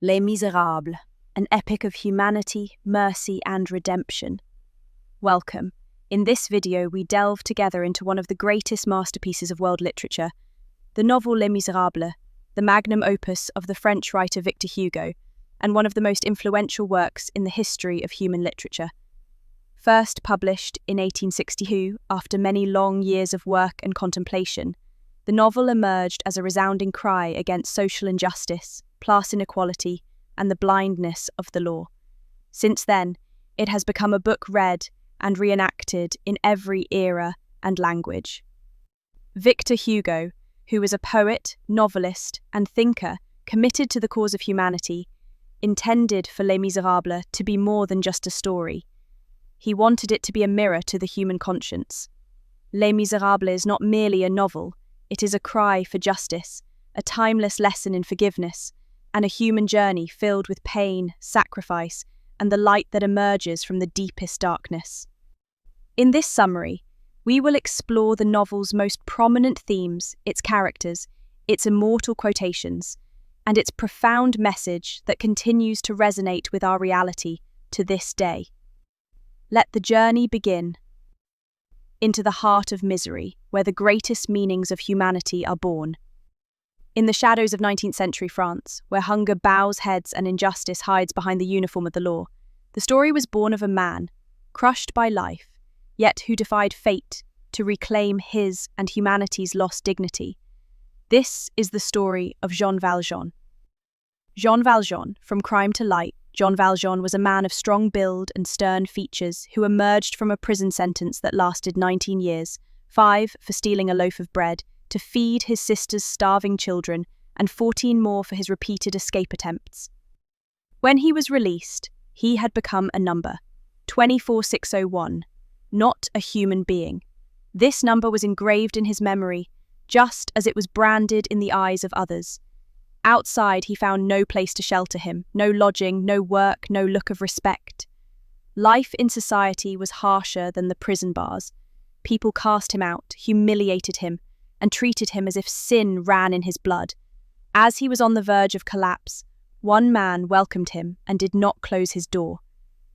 Les Misérables, an epic of humanity, mercy, and redemption. Welcome. In this video, we delve together into one of the greatest masterpieces of world literature, the novel Les Misérables, the magnum opus of the French writer Victor Hugo, and one of the most influential works in the history of human literature. First published in 1862, after many long years of work and contemplation, the novel emerged as a resounding cry against social injustice, class inequality, and the blindness of the law. Since then, it has become a book read and reenacted in every era and language. Victor Hugo, who was a poet, novelist, and thinker committed to the cause of humanity, intended for Les Misérables to be more than just a story. He wanted it to be a mirror to the human conscience. Les Misérables is not merely a novel, it is a cry for justice, a timeless lesson in forgiveness, and a human journey filled with pain, sacrifice, and the light that emerges from the deepest darkness. In this summary, we will explore the novel's most prominent themes, its characters, its immortal quotations, and its profound message that continues to resonate with our reality to this day. Let the journey begin. Into the heart of misery, where the greatest meanings of humanity are born. In the shadows of 19th century France, where hunger bows heads and injustice hides behind the uniform of the law, the story was born of a man, crushed by life, yet who defied fate to reclaim his and humanity's lost dignity. This is the story of Jean Valjean. Jean Valjean, from crime to light, Jean Valjean was a man of strong build and stern features who emerged from a prison sentence that lasted 19 years, 5 for stealing a loaf of bread, to feed his sister's starving children, and 14 more for his repeated escape attempts. When he was released, he had become a number, 24601, not a human being. This number was engraved in his memory, just as it was branded in the eyes of others. Outside, he found no place to shelter him, no lodging, no work, no look of respect. Life in society was harsher than the prison bars. People cast him out, humiliated him, and treated him as if sin ran in his blood. As he was on the verge of collapse, one man welcomed him and did not close his door.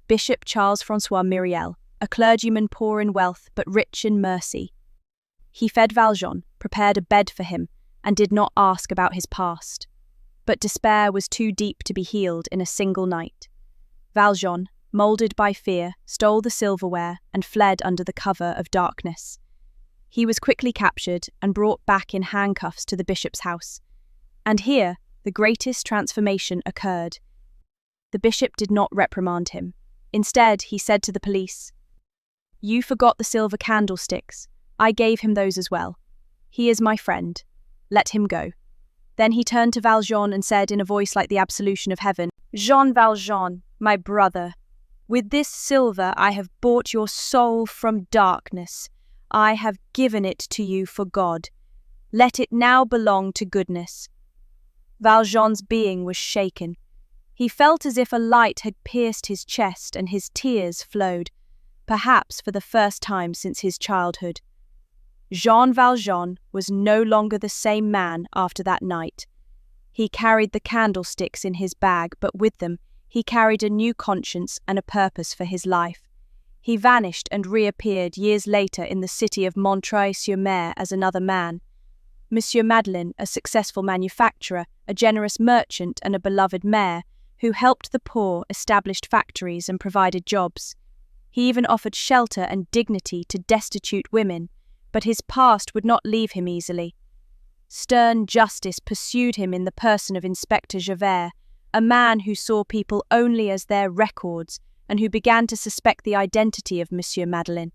Bishop Charles-François Myriel, a clergyman poor in wealth but rich in mercy. He fed Valjean, prepared a bed for him, and did not ask about his past. But despair was too deep to be healed in a single night. Valjean, moulded by fear, stole the silverware and fled under the cover of darkness. He was quickly captured and brought back in handcuffs to the bishop's house. And here, the greatest transformation occurred. The bishop did not reprimand him. Instead, he said to the police, "You forgot the silver candlesticks. I gave him those as well. He is my friend. Let him go." Then he turned to Valjean and said in a voice like the absolution of heaven, "Jean Valjean, my brother, with this silver I have bought your soul from darkness. I have given it to you for God. Let it now belong to goodness." Valjean's being was shaken. He felt as if a light had pierced his chest and his tears flowed, perhaps for the first time since his childhood. Jean Valjean was no longer the same man after that night. He carried the candlesticks in his bag, but with them he carried a new conscience and a purpose for his life. He vanished and reappeared years later in the city of Montreuil-sur-Mer as another man. Monsieur Madeleine, a successful manufacturer, a generous merchant, and a beloved mayor, who helped the poor, established factories, and provided jobs. He even offered shelter and dignity to destitute women, but his past would not leave him easily. Stern justice pursued him in the person of Inspector Javert, a man who saw people only as their records and who began to suspect the identity of Monsieur Madeleine.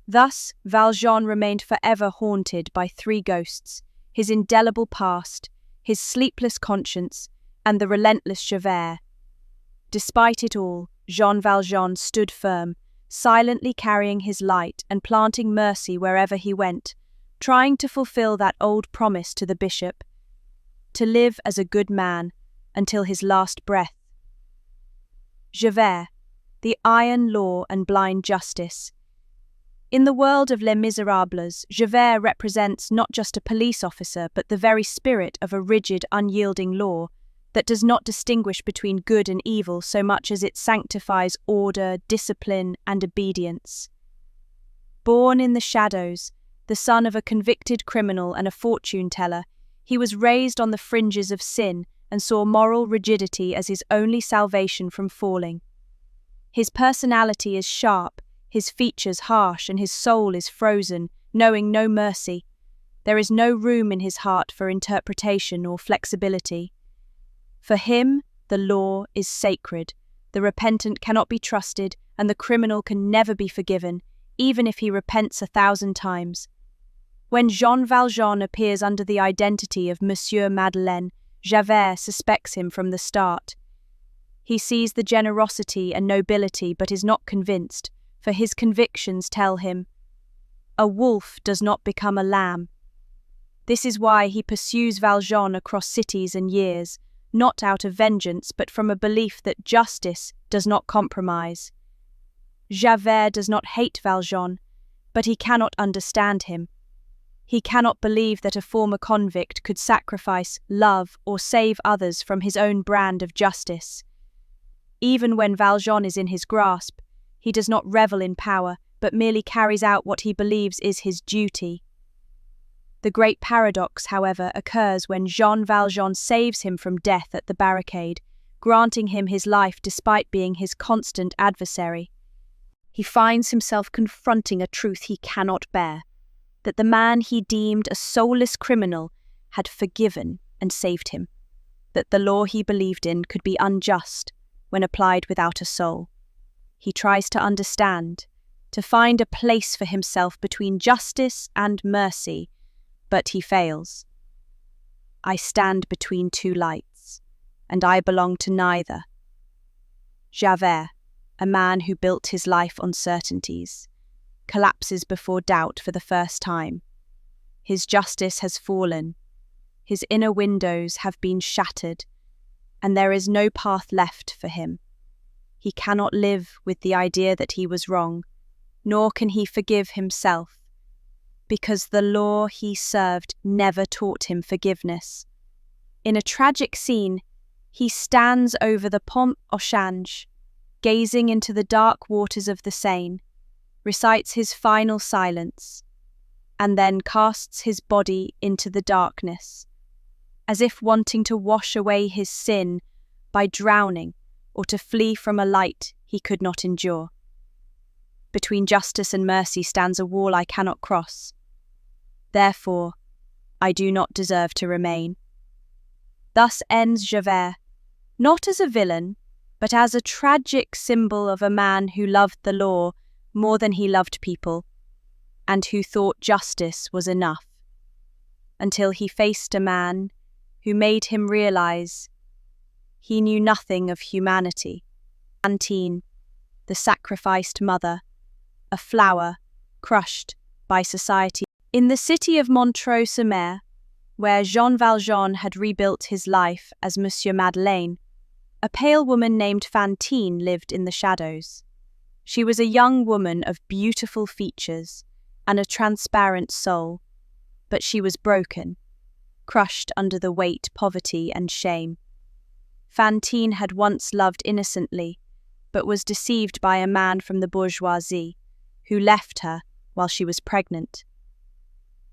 Thus, Valjean remained forever haunted by 3 ghosts, his indelible past, his sleepless conscience, and the relentless Javert. Despite it all, Jean Valjean stood firm, silently carrying his light and planting mercy wherever he went, trying to fulfill that old promise to the bishop, to live as a good man until his last breath. Javert, the iron law and blind justice. In the world of Les Misérables, Javert represents not just a police officer but the very spirit of a rigid, unyielding law, that does not distinguish between good and evil so much as it sanctifies order, discipline, and obedience. Born in the shadows, the son of a convicted criminal and a fortune-teller, he was raised on the fringes of sin and saw moral rigidity as his only salvation from falling. His personality is sharp, his features harsh, and his soul is frozen, knowing no mercy. There is no room in his heart for interpretation or flexibility. For him, the law is sacred, the repentant cannot be trusted, and the criminal can never be forgiven, even if he repents 1,000 times. When Jean Valjean appears under the identity of Monsieur Madeleine, Javert suspects him from the start. He sees the generosity and nobility but is not convinced, for his convictions tell him, "A wolf does not become a lamb." This is why he pursues Valjean across cities and years, not out of vengeance but from a belief that justice does not compromise. Javert does not hate Valjean, but he cannot understand him. He cannot believe that a former convict could sacrifice, love, or save others from his own brand of justice. Even when Valjean is in his grasp, he does not revel in power, but merely carries out what he believes is his duty. The great paradox, however, occurs when Jean Valjean saves him from death at the barricade, granting him his life despite being his constant adversary. He finds himself confronting a truth he cannot bear, that the man he deemed a soulless criminal had forgiven and saved him, that the law he believed in could be unjust when applied without a soul. He tries to understand, to find a place for himself between justice and mercy, but he fails. I stand between two lights, and I belong to neither. Javert, a man who built his life on certainties, collapses before doubt for the first time. His justice has fallen, his inner windows have been shattered, and there is no path left for him. He cannot live with the idea that he was wrong, nor can he forgive himself, because the law he served never taught him forgiveness. In a tragic scene, he stands over the Pont au Change, gazing into the dark waters of the Seine, recites his final silence, and then casts his body into the darkness, as if wanting to wash away his sin by drowning or to flee from a light he could not endure. Between justice and mercy stands a wall I cannot cross. Therefore, I do not deserve to remain. Thus ends Javert, not as a villain, but as a tragic symbol of a man who loved the law more than he loved people, and who thought justice was enough, until he faced a man who made him realize he knew nothing of humanity. Fantine, the sacrificed mother, a flower crushed by society. In the city of Montreuil-sur-Mer, where Jean Valjean had rebuilt his life as Monsieur Madeleine, a pale woman named Fantine lived in the shadows. She was a young woman of beautiful features and a transparent soul, but she was broken, crushed under the weight, poverty, and shame. Fantine had once loved innocently, but was deceived by a man from the bourgeoisie, who left her while she was pregnant.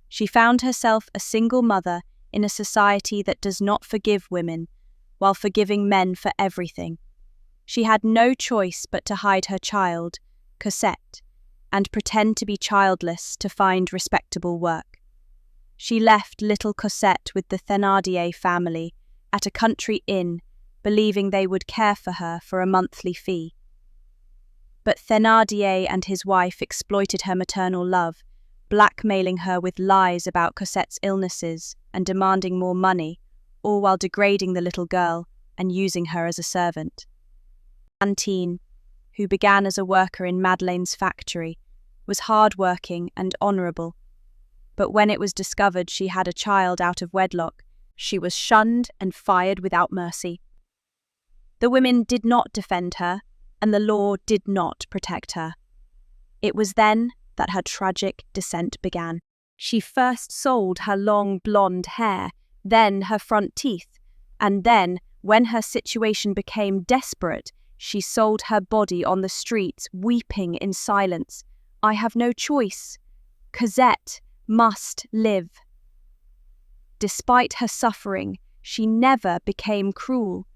She found herself a single mother in a society that does not forgive women, while forgiving men for everything. She had no choice but to hide her child, Cosette, and pretend to be childless to find respectable work. She left little Cosette with the Thénardier family at a country inn, believing they would care for her for a monthly fee. But Thénardier and his wife exploited her maternal love, blackmailing her with lies about Cosette's illnesses and demanding more money, all while degrading the little girl and using her as a servant. Fantine, who began as a worker in Madeleine's factory, was hard-working and honourable, but when it was discovered she had a child out of wedlock, she was shunned and fired without mercy. The women did not defend her, and the law did not protect her. It was then that her tragic descent began. She first sold her long blonde hair, then her front teeth, and then, When her situation became desperate, she sold her body on the streets, weeping in silence. "I have no choice. Cosette must live." Despite her suffering, she never became cruel.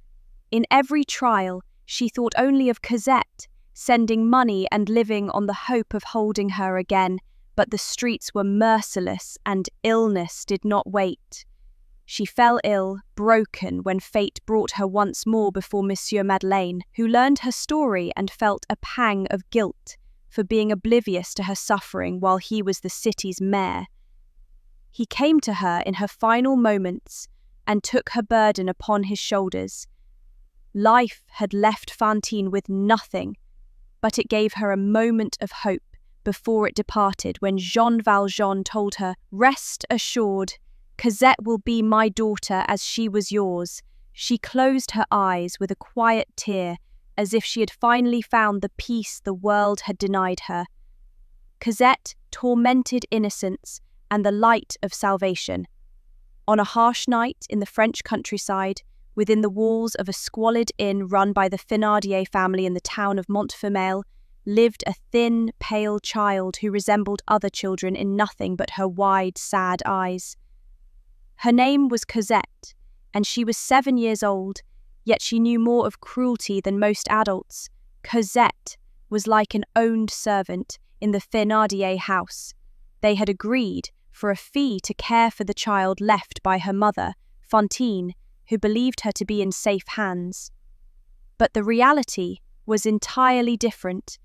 In every trial, she thought only of Cosette, sending money and living on the hope of holding her again, but the streets were merciless and illness did not wait. She fell ill, broken, when fate brought her once more before Monsieur Madeleine, who learned her story and felt a pang of guilt for being oblivious to her suffering while he was the city's mayor. He came to her in her final moments and took her burden upon his shoulders. Life had left Fantine with nothing, but it gave her a moment of hope before it departed when Jean Valjean told her, "Rest assured, Cosette will be my daughter as she was yours." She closed her eyes with a quiet tear, as if she had finally found the peace the world had denied her. Cosette tormented innocence and the light of salvation. On a harsh night in the French countryside, within the walls of a squalid inn run by the Thénardier family in the town of Montfermeil, lived a thin, pale child who resembled other children in nothing but her wide, sad eyes. Her name was Cosette, and she was 7 years old, yet she knew more of cruelty than most adults. Cosette was like an owned servant in the Thénardier house. They had agreed for a fee to care for the child left by her mother, Fantine, who believed her to be in safe hands. But the reality was entirely different.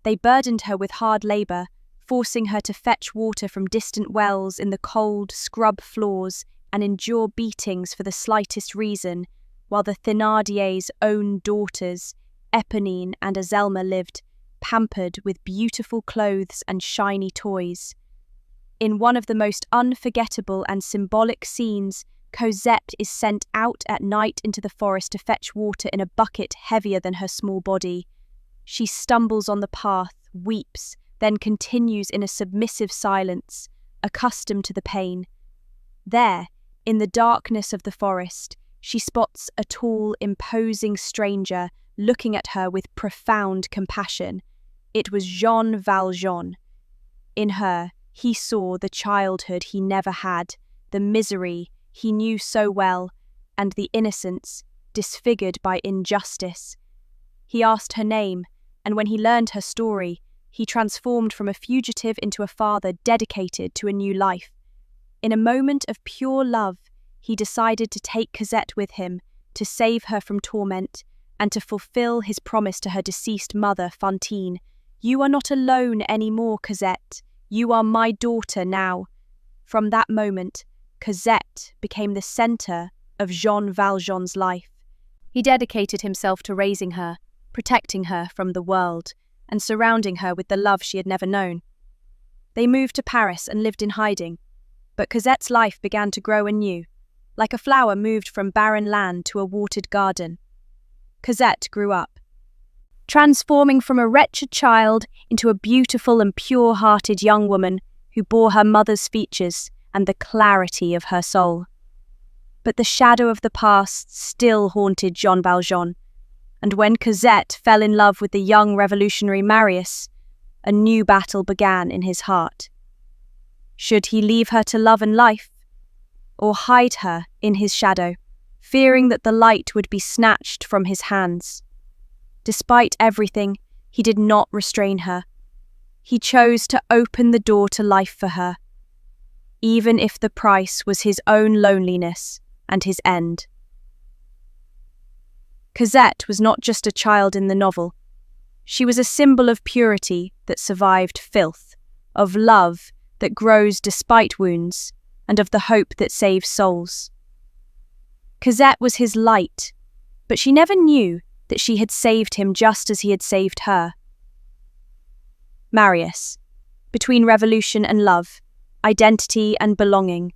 They burdened her with hard labour, forcing her to fetch water from distant wells in the cold, scrub floors and endure beatings for the slightest reason, while the Thénardiers' own daughters, Éponine and Azelma, lived, pampered with beautiful clothes and shiny toys. In one of the most unforgettable and symbolic scenes, Cosette is sent out at night into the forest to fetch water in a bucket heavier than her small body. She stumbles on the path, weeps, then continues in a submissive silence, accustomed to the pain. There, in the darkness of the forest, she spots a tall, imposing stranger looking at her with profound compassion. It was Jean Valjean. In her, he saw the childhood he never had, the misery he knew so well, and the innocence disfigured by injustice. He asked her name, and when he learned her story, he transformed from a fugitive into a father dedicated to a new life. In a moment of pure love, he decided to take Cosette with him, to save her from torment, and to fulfill his promise to her deceased mother, Fantine. "You are not alone any more, Cosette. You are my daughter now." From that moment, Cosette became the centre of Jean Valjean's life. He dedicated himself to raising her, protecting her from the world, and surrounding her with the love she had never known. They moved to Paris and lived in hiding, but Cosette's life began to grow anew, like a flower moved from barren land to a watered garden. Cosette grew up, transforming from a wretched child into a beautiful and pure-hearted young woman who bore her mother's features and the clarity of her soul. But the shadow of the past still haunted Jean Valjean, and when Cosette fell in love with the young revolutionary Marius, a new battle began in his heart. Should he leave her to love and life, or hide her in his shadow, fearing that the light would be snatched from his hands? Despite everything, he did not restrain her. He chose to open the door to life for her, even if the price was his own loneliness and his end. Cosette was not just a child in the novel. She was a symbol of purity that survived filth, of love that grows despite wounds, and of the hope that saves souls. Cosette was his light, but she never knew that she had saved him just as he had saved her. Marius, between revolution and love, identity and belonging.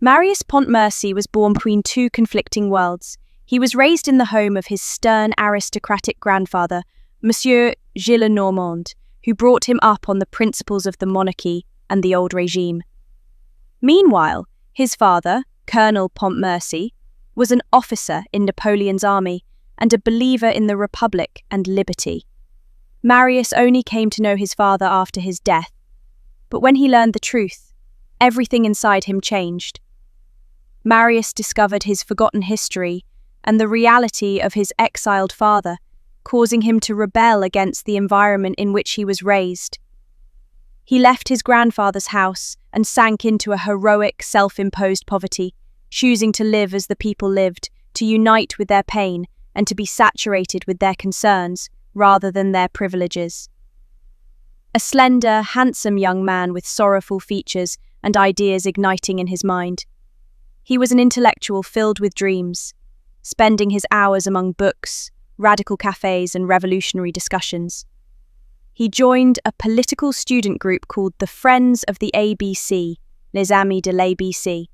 Marius Pontmercy was born between two conflicting worlds. He was raised in the home of his stern aristocratic grandfather, Monsieur Gillenormand, who brought him up on the principles of the monarchy and the old regime. Meanwhile, his father, Colonel Pontmercy, was an officer in Napoleon's army and a believer in the Republic and liberty. Marius only came to know his father after his death, but when he learned the truth, everything inside him changed. Marius discovered his forgotten history and the reality of his exiled father, causing him to rebel against the environment in which he was raised. He left his grandfather's house and sank into a heroic, self-imposed poverty, choosing to live as the people lived, to unite with their pain and to be saturated with their concerns rather than their privileges. A slender, handsome young man with sorrowful features and ideas igniting in his mind. He was an intellectual filled with dreams, spending his hours among books, radical cafes and revolutionary discussions. He joined a political student group called the Friends of the ABC, Les Amis de l'ABC,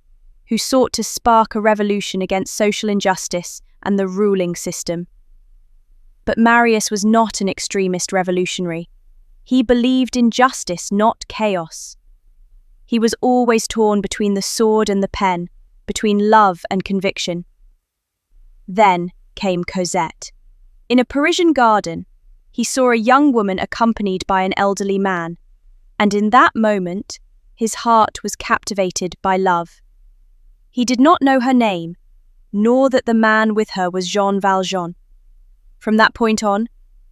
who sought to spark a revolution against social injustice and the ruling system. But Marius was not an extremist revolutionary. He believed in justice, not chaos. He was always torn between the sword and the pen, between love and conviction. Then came Cosette. In a Parisian garden, he saw a young woman accompanied by an elderly man, and in that moment, his heart was captivated by love. He did not know her name, nor that the man with her was Jean Valjean. From that point on,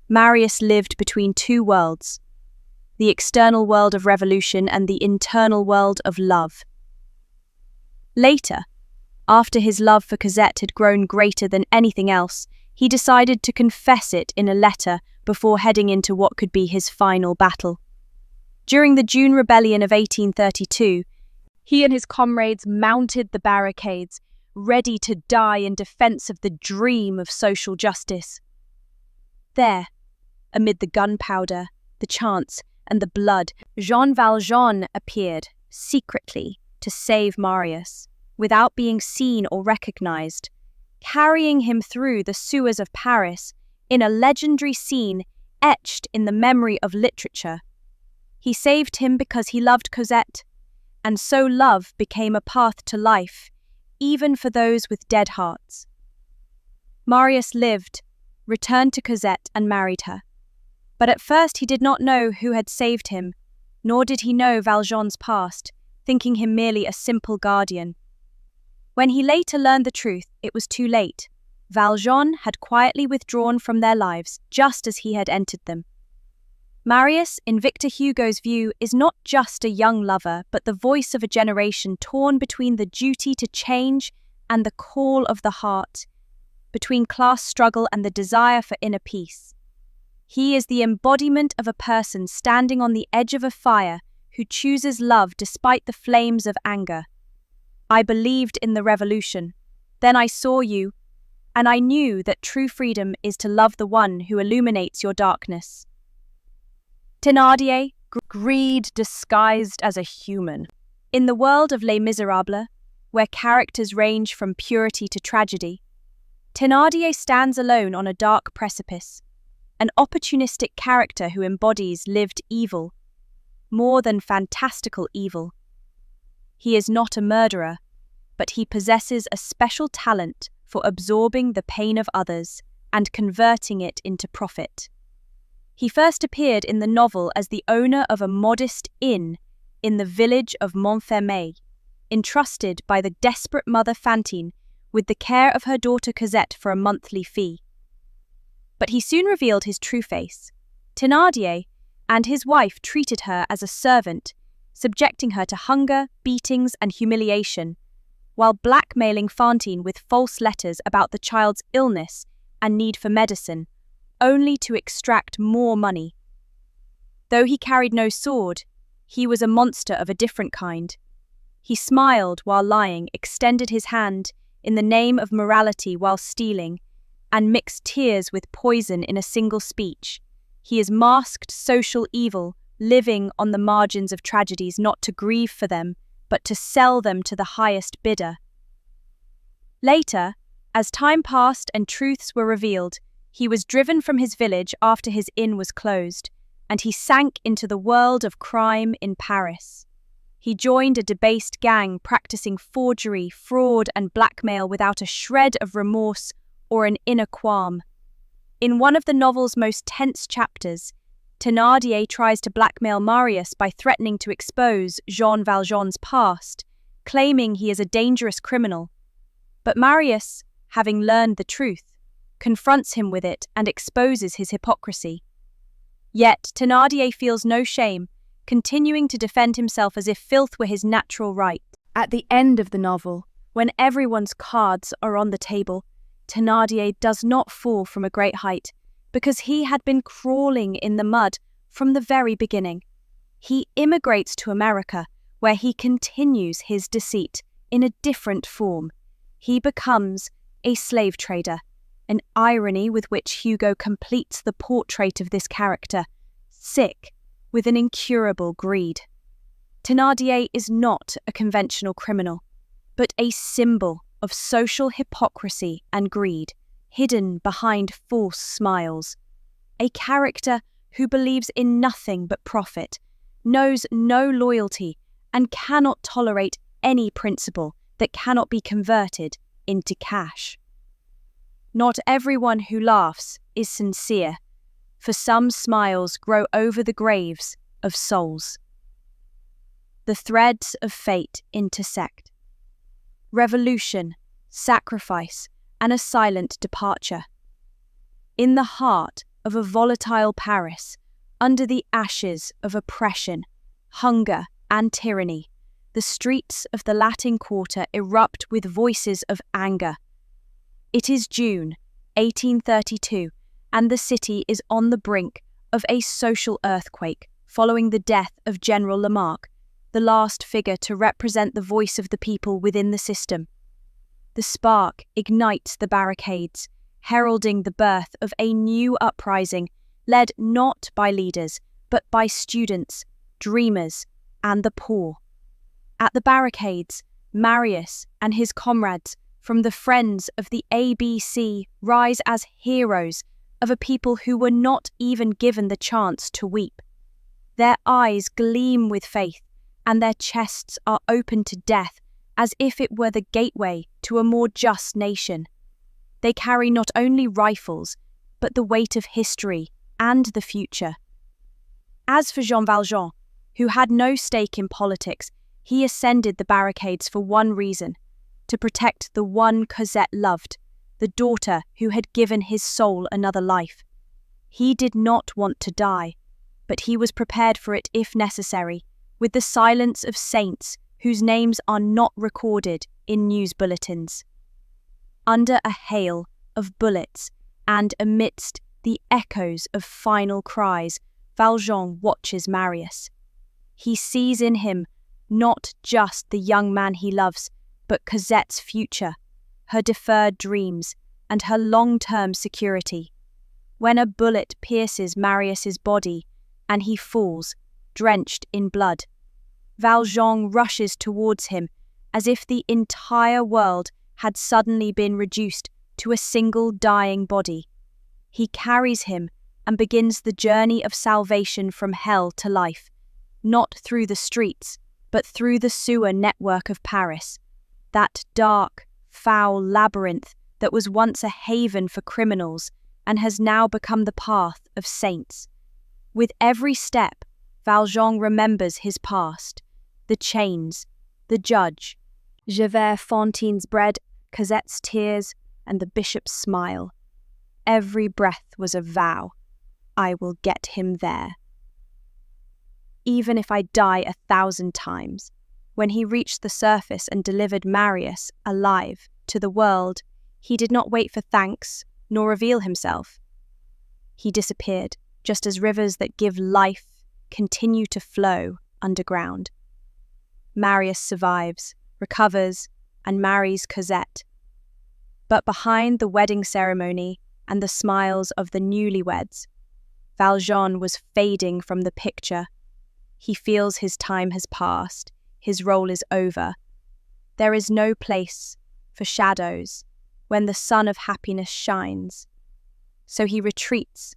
Marius lived between two worlds, the external world of revolution and the internal world of love. Later, after his love for Cosette had grown greater than anything else, he decided to confess it in a letter before heading into what could be his final battle. During the June Rebellion of 1832, he and his comrades mounted the barricades, ready to die in defense of the dream of social justice. There, amid the gunpowder, the chants, and the blood, Jean Valjean appeared, secretly, to save Marius, without being seen or recognized, carrying him through the sewers of Paris in a legendary scene etched in the memory of literature. He saved him because he loved Cosette, and so love became a path to life, even for those with dead hearts. Marius lived, returned to Cosette and married her. But at first he did not know who had saved him, nor did he know Valjean's past, thinking him merely a simple guardian. When he later learned the truth, it was too late. Valjean had quietly withdrawn from their lives, just as he had entered them. Marius, in Victor Hugo's view, is not just a young lover, but the voice of a generation torn between the duty to change and the call of the heart, between class struggle and the desire for inner peace. He is the embodiment of a person standing on the edge of a fire who chooses love despite the flames of anger. I believed in the revolution. Then I saw you, and I knew that true freedom is to love the one who illuminates your darkness. Thénardier, greed disguised as a human. In the world of Les Misérables, where characters range from purity to tragedy, Thénardier stands alone on a dark precipice, an opportunistic character who embodies lived evil, more than fantastical evil. He is not a murderer, but he possesses a special talent for absorbing the pain of others and converting it into profit. He first appeared in the novel as the owner of a modest inn in the village of Montfermeil, entrusted by the desperate mother Fantine with the care of her daughter Cosette for a monthly fee. But he soon revealed his true face. Thénardier and his wife treated her as a servant, subjecting her to hunger, beatings, and humiliation, while blackmailing Fantine with false letters about the child's illness and need for medicine, only to extract more money. Though he carried no sword, he was a monster of a different kind. He smiled while lying, extended his hand in the name of morality while stealing, and mixed tears with poison in a single speech. He is masked social evil, living on the margins of tragedies not to grieve for them, but to sell them to the highest bidder. Later, as time passed and truths were revealed, he was driven from his village after his inn was closed, and he sank into the world of crime in Paris. He joined a debased gang practicing forgery, fraud, and blackmail without a shred of remorse or an inner qualm. In one of the novel's most tense chapters, Thénardier tries to blackmail Marius by threatening to expose Jean Valjean's past, claiming he is a dangerous criminal. But Marius, having learned the truth, confronts him with it and exposes his hypocrisy. Yet Thénardier feels no shame, continuing to defend himself as if filth were his natural right. At the end of the novel, when everyone's cards are on the table, Thénardier does not fall from a great height, because he had been crawling in the mud from the very beginning. He immigrates to America, where he continues his deceit in a different form. He becomes a slave trader, an irony with which Hugo completes the portrait of this character, sick with an incurable greed. Thénardier is not a conventional criminal, but a symbol of social hypocrisy and greed, hidden behind false smiles. A character who believes in nothing but profit, knows no loyalty, and cannot tolerate any principle that cannot be converted into cash. Not everyone who laughs is sincere, for some smiles grow over the graves of souls. The threads of fate intersect. Revolution, sacrifice, and a silent departure. In the heart of a volatile Paris, under the ashes of oppression, hunger, and tyranny, the streets of the Latin Quarter erupt with voices of anger. It is June 1832, and the city is on the brink of a social earthquake following the death of General Lamarck, the last figure to represent the voice of the people within the system. The spark ignites the barricades, heralding the birth of a new uprising led not by leaders, but by students, dreamers, and the poor. At the barricades, Marius and his comrades from the Friends of the ABC rise as heroes of a people who were not even given the chance to weep. Their eyes gleam with faith, and their chests are open to death as if it were the gateway to a more just nation. They carry not only rifles, but the weight of history and the future. As for Jean Valjean, who had no stake in politics, he ascended the barricades for one reason: to protect the one Cosette loved, the daughter who had given his soul another life. He did not want to die, but he was prepared for it if necessary, with the silence of saints whose names are not recorded in news bulletins. Under a hail of bullets and amidst the echoes of final cries, Valjean watches Marius. He sees in him not just the young man he loves, but Cosette's future, her deferred dreams, and her long-term security. When a bullet pierces Marius's body and he falls, drenched in blood, Valjean rushes towards him as if the entire world had suddenly been reduced to a single dying body. He carries him and begins the journey of salvation from hell to life, not through the streets, but through the sewer network of Paris, that dark, foul labyrinth that was once a haven for criminals and has now become the path of saints. With every step, Valjean remembers his past: the chains, the judge, Javert Fantine's bread, Cosette's tears, and the bishop's smile. Every breath was a vow: I will get him there. Even if I die 1,000 times. When he reached the surface and delivered Marius, alive, to the world, he did not wait for thanks nor reveal himself. He disappeared, just as rivers that give life continue to flow underground. Marius survives, recovers, and marries Cosette. But behind the wedding ceremony and the smiles of the newlyweds, Valjean was fading from the picture. He feels his time has passed, his role is over. There is no place for shadows when the sun of happiness shines. So he retreats,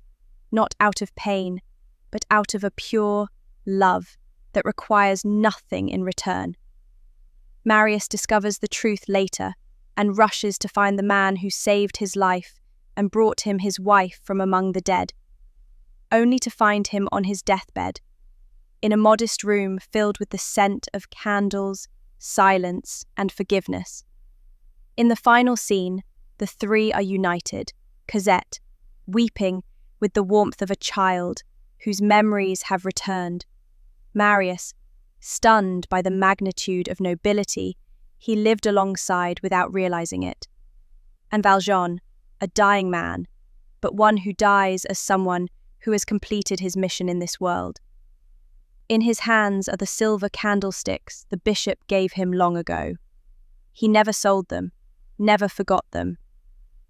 not out of pain, but out of a pure love that requires nothing in return. Marius discovers the truth later and rushes to find the man who saved his life and brought him his wife from among the dead, only to find him on his deathbed, in a modest room filled with the scent of candles, silence, and forgiveness. In the final scene, the three are united, Cosette, weeping with the warmth of a child whose memories have returned. Marius, stunned by the magnitude of nobility he lived alongside without realizing it. And Valjean, a dying man, but one who dies as someone who has completed his mission in this world. In his hands are the silver candlesticks the bishop gave him long ago. He never sold them, never forgot them.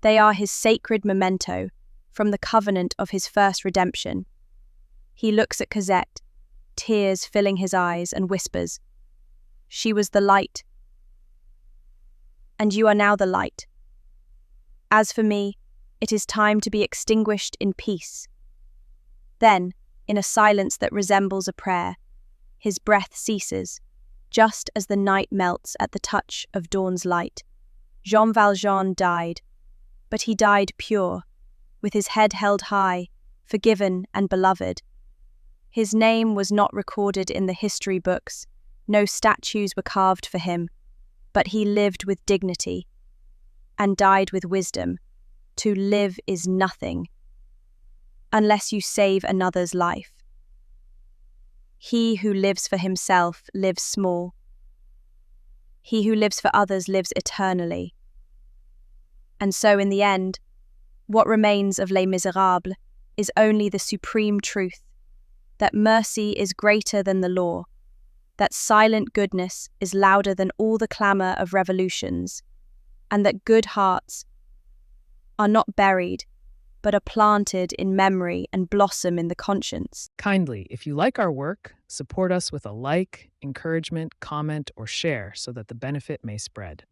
They are his sacred memento from the covenant of his first redemption. He looks at Cosette, tears filling his eyes, and whispers, "She was the light, and you are now the light. As for me, it is time to be extinguished in peace." Then, in a silence that resembles a prayer, his breath ceases, just as the night melts at the touch of dawn's light. Jean Valjean died, but he died pure, with his head held high, forgiven and beloved. His name was not recorded in the history books, no statues were carved for him, but he lived with dignity and died with wisdom. To live is nothing, unless you save another's life. He who lives for himself lives small. He who lives for others lives eternally. And so in the end, what remains of Les Misérables is only the supreme truth that mercy is greater than the law, that silent goodness is louder than all the clamour of revolutions, and that good hearts are not buried, but are planted in memory and blossom in the conscience. Kindly, if you like our work, support us with a like, encouragement, comment, or share so that the benefit may spread.